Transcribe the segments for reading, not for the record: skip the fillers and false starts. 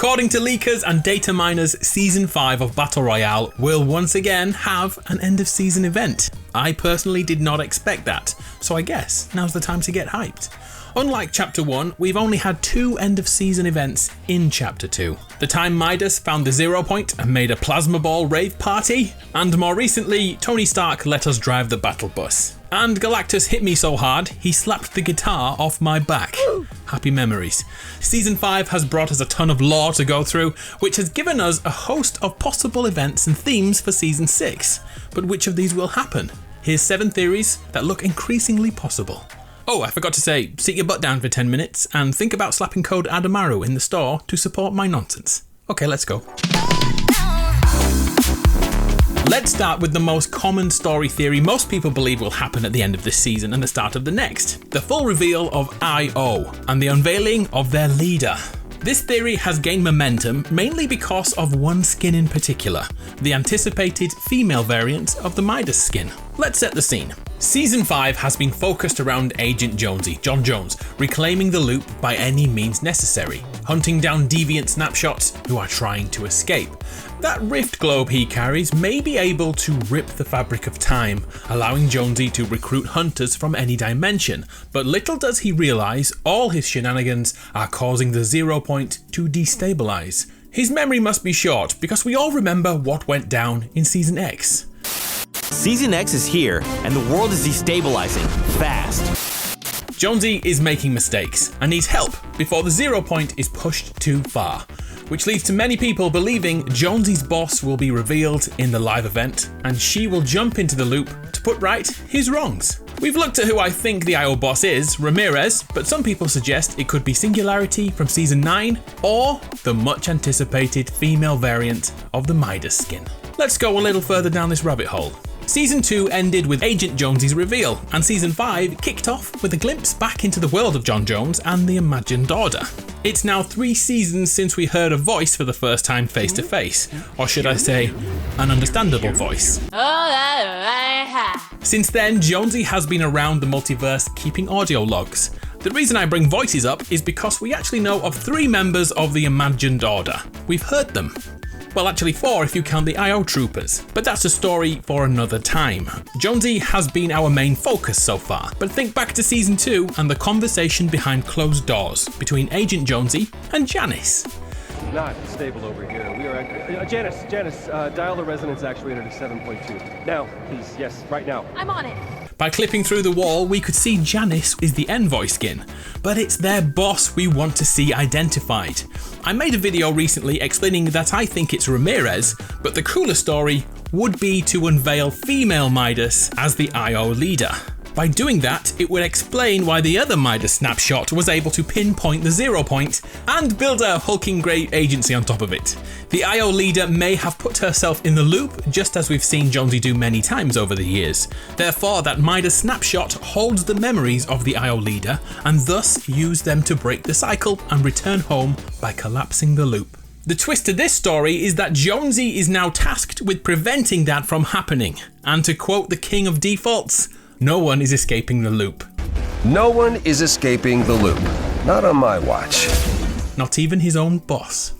According to leakers and data miners, Season 5 of Battle Royale will once again have an end of season event. I personally did not expect that, so I guess now's the time to get hyped. Unlike Chapter 1, we've only had 2 end of season events in Chapter 2. The time Midas found the 0 point and made a plasma ball rave party, and more recently, Tony Stark let us drive the battle bus. And Galactus hit me so hard, he slapped the guitar off my back. Happy memories. Season 5 has brought us a ton of lore to go through, which has given us a host of possible events and themes for Season 6. But which of these will happen? Here's 7 theories that look increasingly possible. Oh, I forgot to say, sit your butt down for 10 minutes and think about slapping code ADAMARU in the store to support my nonsense. Okay, let's go. Let's start with the most common story theory most people believe will happen at the end of this season and the start of the next. The full reveal of I.O. and the unveiling of their leader. This theory has gained momentum mainly because of one skin in particular, the anticipated female variant of the Midas skin. Let's set the scene. Season 5 has been focused around Agent Jonesy, John Jones, reclaiming the loop by any means necessary, hunting down deviant snapshots who are trying to escape. That rift globe he carries may be able to rip the fabric of time, allowing Jonesy to recruit hunters from any dimension, but little does he realise all his shenanigans are causing the 0 point to destabilise. His memory must be short because we all remember what went down in Season X. Season X is here, and the world is destabilizing fast. Jonesy is making mistakes and needs help before the 0 point is pushed too far, which leads to many people believing Jonesy's boss will be revealed in the live event and she will jump into the loop to put right his wrongs. We've looked at who I think the IO boss is, Ramirez, but some people suggest it could be Singularity from Season 9 or the much anticipated female variant of the Midas skin. Let's go a little further down this rabbit hole. Season 2 ended with Agent Jonesy's reveal, and Season 5 kicked off with a glimpse back into the world of John Jones and the Imagined Order. It's now 3 seasons since we heard a voice for the first time face to face, or should I say, an understandable voice. Since then, Jonesy has been around the multiverse keeping audio logs. The reason I bring voices up is because we actually know of 3 members of the Imagined Order. We've heard them. Well, actually 4 if you count the IO troopers, but that's a story for another time. Jonesy has been our main focus so far, but think back to Season 2 and the conversation behind closed doors between Agent Jonesy and Janice. Not stable over here. We are Janice, dial the resonance actuator to 7.2. Now, please, yes, right now. I'm on it. By clipping through the wall, we could see Janice is the envoy skin, but it's their boss we want to see identified. I made a video recently explaining that I think it's Ramirez, but the cooler story would be to unveil female Midas as the IO leader. By doing that, it would explain why the other Midas snapshot was able to pinpoint the 0 point and build a hulking grey agency on top of it. The IO leader may have put herself in the loop, just as we've seen Jonesy do many times over the years. Therefore, that Midas snapshot holds the memories of the IO leader and thus use them to break the cycle and return home by collapsing the loop. The twist to this story is that Jonesy is now tasked with preventing that from happening. And to quote the king of defaults, no one is escaping the loop. No one is escaping the loop. Not on my watch. Not even his own boss.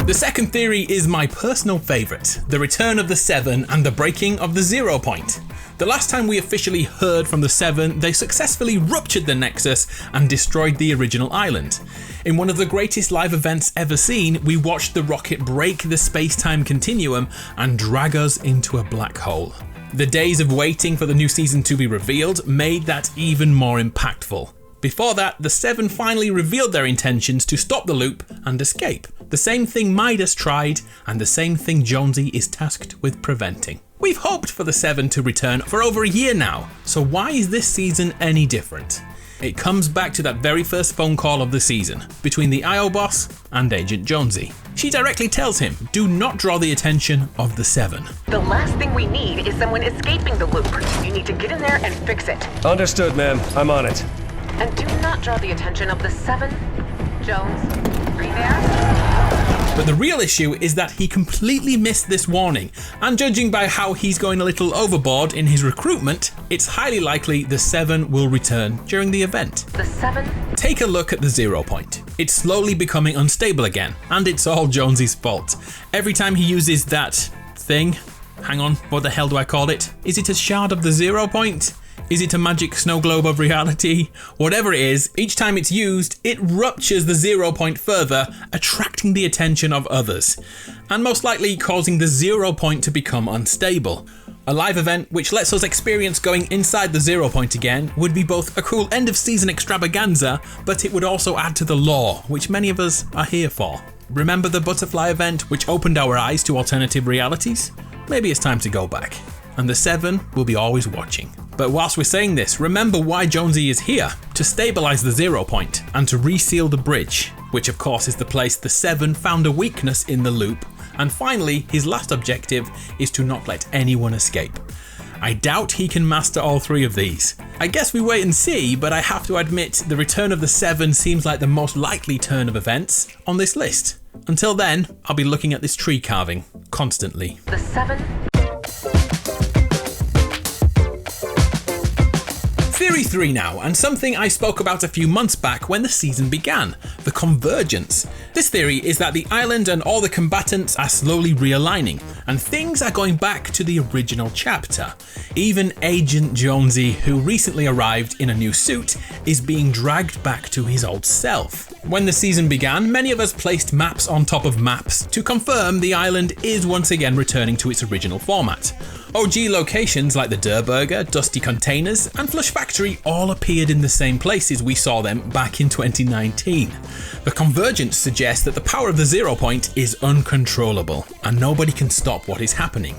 The second theory is my personal favourite, the return of the 7 and the breaking of the 0 point. The last time we officially heard from the 7, they successfully ruptured the Nexus and destroyed the original island. In one of the greatest live events ever seen, we watched the rocket break the space-time continuum and drag us into a black hole. The days of waiting for the new season to be revealed made that even more impactful. Before that, the 7 finally revealed their intentions to stop the loop and escape. The same thing Midas tried, and the same thing Jonesy is tasked with preventing. We've hoped for the 7 to return for over a year now, so why is this season any different? It comes back to that very first phone call of the season, between the IO boss and Agent Jonesy. She directly tells him, do not draw the attention of the 7. The last thing we need is someone escaping the loop. You need to get in there and fix it. Understood, ma'am. I'm on it. And do not draw the attention of the 7. Jones, are you there? But the real issue is that he completely missed this warning, and judging by how he's going a little overboard in his recruitment, it's highly likely the 7 will return during the event. The 7? Take a look at the 0 point. It's slowly becoming unstable again, and it's all Jonesy's fault. Every time he uses that thing, hang on, what the hell do I call it? Is it a shard of the 0 point? Is it a magic snow globe of reality? Whatever it is, each time it's used, it ruptures the 0 point further, attracting the attention of others, and most likely causing the 0 point to become unstable. A live event which lets us experience going inside the 0 point again would be both a cool end of season extravaganza, but it would also add to the lore, which many of us are here for. Remember the butterfly event which opened our eyes to alternative realities? Maybe it's time to go back. And the 7 will be always watching. But whilst we're saying this, remember why Jonesy is here: to stabilise the 0 point and to reseal the bridge, which of course is the place the 7 found a weakness in the loop. And finally, his last objective is to not let anyone escape. I doubt he can master all 3 of these. I guess we wait and see, but I have to admit the return of the 7 seems like the most likely turn of events on this list. Until then, I'll be looking at this tree carving constantly. The 7? Theory 3 now, and something I spoke about a few months back when the season began, the Convergence. This theory is that the island and all the combatants are slowly realigning, and things are going back to the original chapter. Even Agent Jonesy, who recently arrived in a new suit, is being dragged back to his old self. When the season began, many of us placed maps on top of maps to confirm the island is once again returning to its original format. OG locations like the Durr Burger, Dusty Containers, and Flush Factory all appeared in the same places we saw them back in 2019. The Convergence suggests that the power of the 0 point is uncontrollable, and nobody can stop what is happening.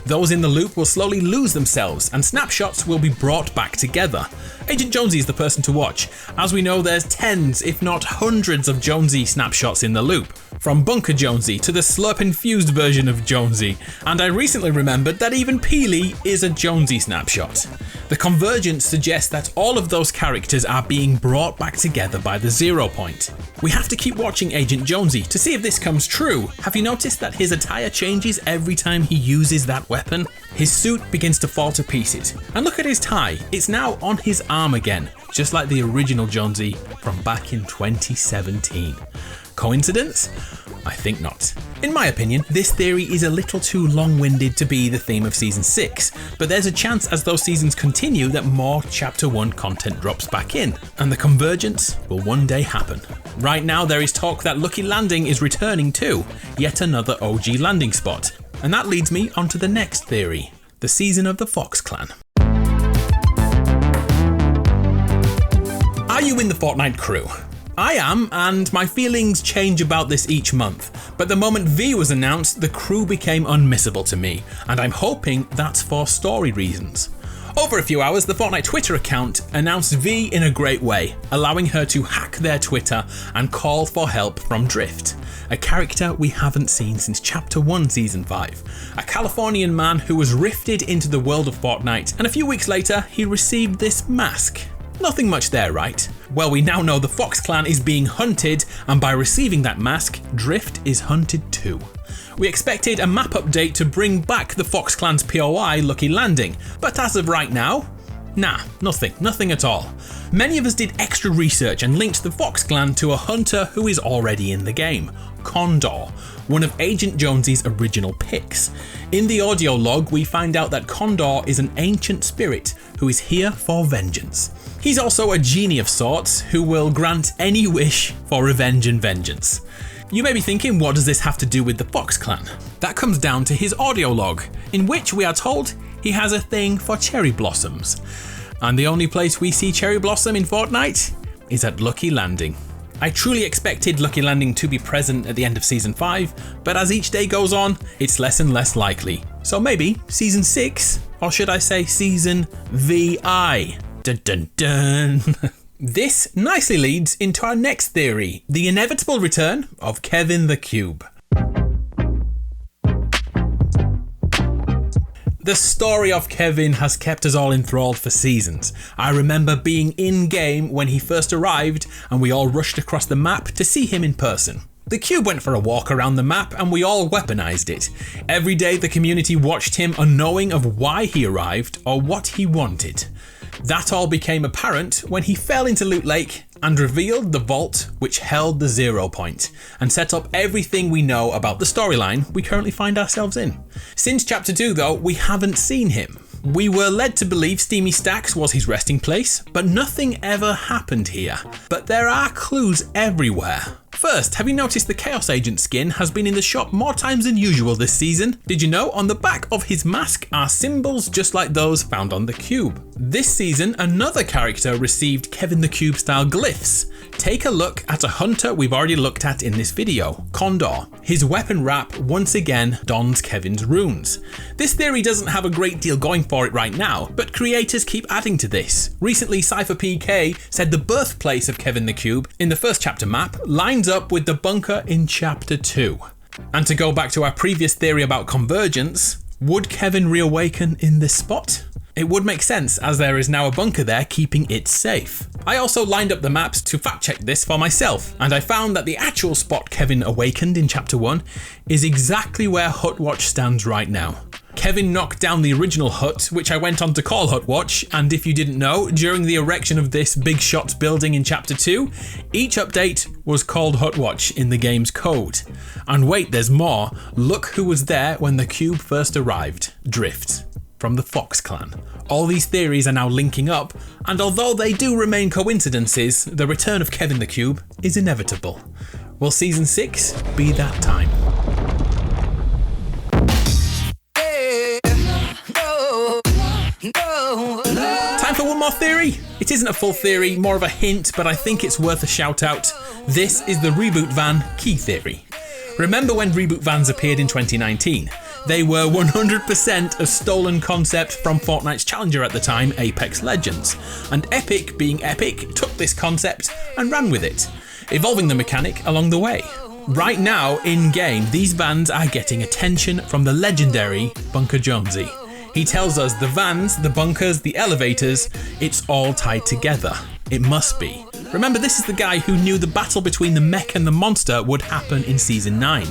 Those in the loop will slowly lose themselves, and snapshots will be brought back together. Agent Jonesy is the person to watch. As we know, there's tens, if not hundreds of Jonesy snapshots in the loop. From Bunker Jonesy to the slurp-infused version of Jonesy, and I recently remembered that even Peely is a Jonesy snapshot. The Convergence suggests that all of those characters are being brought back together by the 0 point. We have to keep watching Agent Jonesy to see if this comes true. Have you noticed that his attire changes every time he uses that weapon? His suit begins to fall to pieces, and look at his tie, it's now on his arm again, just like the original Jonesy from back in 2017. Coincidence? I think not. In my opinion, this theory is a little too long-winded to be the theme of Season 6, but there's a chance as those seasons continue that more Chapter 1 content drops back in, and the Convergence will one day happen. Right now there is talk that Lucky Landing is returning too, yet another OG landing spot. And that leads me onto the next theory, the season of the Fox Clan. Are you in the Fortnite crew? I am, and my feelings change about this each month, but the moment V was announced, the crew became unmissable to me, and I'm hoping that's for story reasons. Over a few hours, the Fortnite Twitter account announced V in a great way, allowing her to hack their Twitter and call for help from Drift, a character we haven't seen since Chapter 1 Season 5, a Californian man who was rifted into the world of Fortnite, and a few weeks later he received this mask. Nothing much there, right? Well, we now know the Fox Clan is being hunted, and by receiving that mask, Drift is hunted too. We expected a map update to bring back the Fox Clan's POI Lucky Landing, but as of right now, nah, nothing at all. Many of us did extra research and linked the Fox Clan to a hunter who is already in the game, Condor, one of Agent Jonesy's original picks. In the audio log, we find out that Condor is an ancient spirit who is here for vengeance. He's also a genie of sorts who will grant any wish for revenge and vengeance. You may be thinking, what does this have to do with the Fox Clan? That comes down to his audio log, in which we are told he has a thing for cherry blossoms. And the only place we see cherry blossom in Fortnite is at Lucky Landing. I truly expected Lucky Landing to be present at the end of Season 5, but as each day goes on, it's less and less likely. So maybe Season 6, or should I say Season VI? Dun dun dun. This nicely leads into our next theory, the inevitable return of Kevin the Cube. The story of Kevin has kept us all enthralled for seasons. I remember being in-game when he first arrived and we all rushed across the map to see him in person. The cube went for a walk around the map and we all weaponized it. Every day the community watched him unknowing of why he arrived or what he wanted. That all became apparent when he fell into Loot Lake and revealed the vault which held the 0 point and set up everything we know about the storyline we currently find ourselves in. Since Chapter 2 though, we haven't seen him. We were led to believe Steamy Stacks was his resting place, but nothing ever happened here. But there are clues everywhere. First, have you noticed the Chaos Agent skin has been in the shop more times than usual this season? Did you know on the back of his mask are symbols just like those found on the cube? This season, another character received Kevin the Cube style glyphs. Take a look at a hunter we've already looked at in this video, Condor. His weapon wrap once again dons Kevin's runes. This theory doesn't have a great deal going for it right now, but creators keep adding to this. Recently, CypherPK said the birthplace of Kevin the Cube in the first chapter map lines up with the bunker in Chapter 2. And to go back to our previous theory about Convergence, would Kevin reawaken in this spot? It would make sense as there is now a bunker there keeping it safe. I also lined up the maps to fact check this for myself, and I found that the actual spot Kevin awakened in Chapter 1 is exactly where Hutwatch stands right now. Kevin knocked down the original hut, which I went on to call Hutwatch, and if you didn't know, during the erection of this big shots building in Chapter 2, each update was called Hutwatch in the game's code. And wait, there's more. Look who was there when the cube first arrived. Drift. From the Fox clan. All these theories are now linking up, and although they do remain coincidences, the return of Kevin the Cube is inevitable. Will Season 6 be that time? Time for one more theory. It isn't a full theory, more of a hint, but I think it's worth a shout out. This is the Reboot Van key theory. Remember when Reboot Vans appeared in 2019? They were 100% a stolen concept from Fortnite's challenger at the time, Apex Legends. And Epic, being Epic, took this concept and ran with it, evolving the mechanic along the way. Right now, in-game, these vans are getting attention from the legendary Bunker Jonesy. He tells us the vans, the bunkers, the elevators, it's all tied together. It must be. Remember, this is the guy who knew the battle between the mech and the monster would happen in Season 9.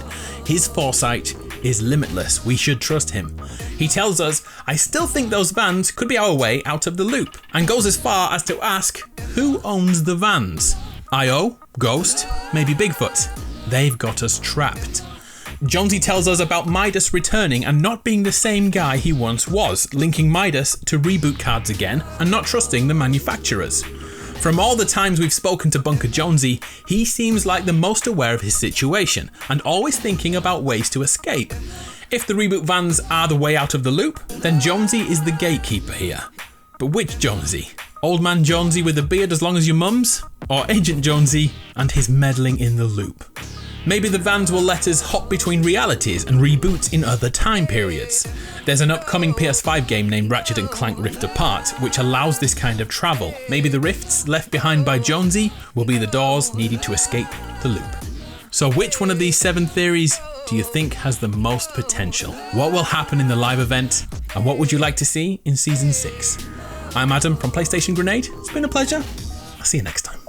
His foresight is limitless. We should trust him. He tells us, I still think those vans could be our way out of the loop, and goes as far as to ask, who owns the vans? IO? Ghost? Maybe Bigfoot? They've got us trapped. Jonesy tells us about Midas returning and not being the same guy he once was, linking Midas to reboot cards again and not trusting the manufacturers. From all the times we've spoken to Bunker Jonesy, he seems like the most aware of his situation and always thinking about ways to escape. If the reboot vans are the way out of the loop, then Jonesy is the gatekeeper here. But which Jonesy? Old man Jonesy with a beard as long as your mum's? Or Agent Jonesy and his meddling in the loop? Maybe the vans will let us hop between realities and reboot in other time periods. There's an upcoming PS5 game named Ratchet & Clank Rift Apart, which allows this kind of travel. Maybe the rifts left behind by Jonesy will be the doors needed to escape the loop. So which one of these 7 theories do you think has the most potential? What will happen in the live event? And what would you like to see in Season 6? I'm Adam from PlayStation Grenade. It's been a pleasure. I'll see you next time.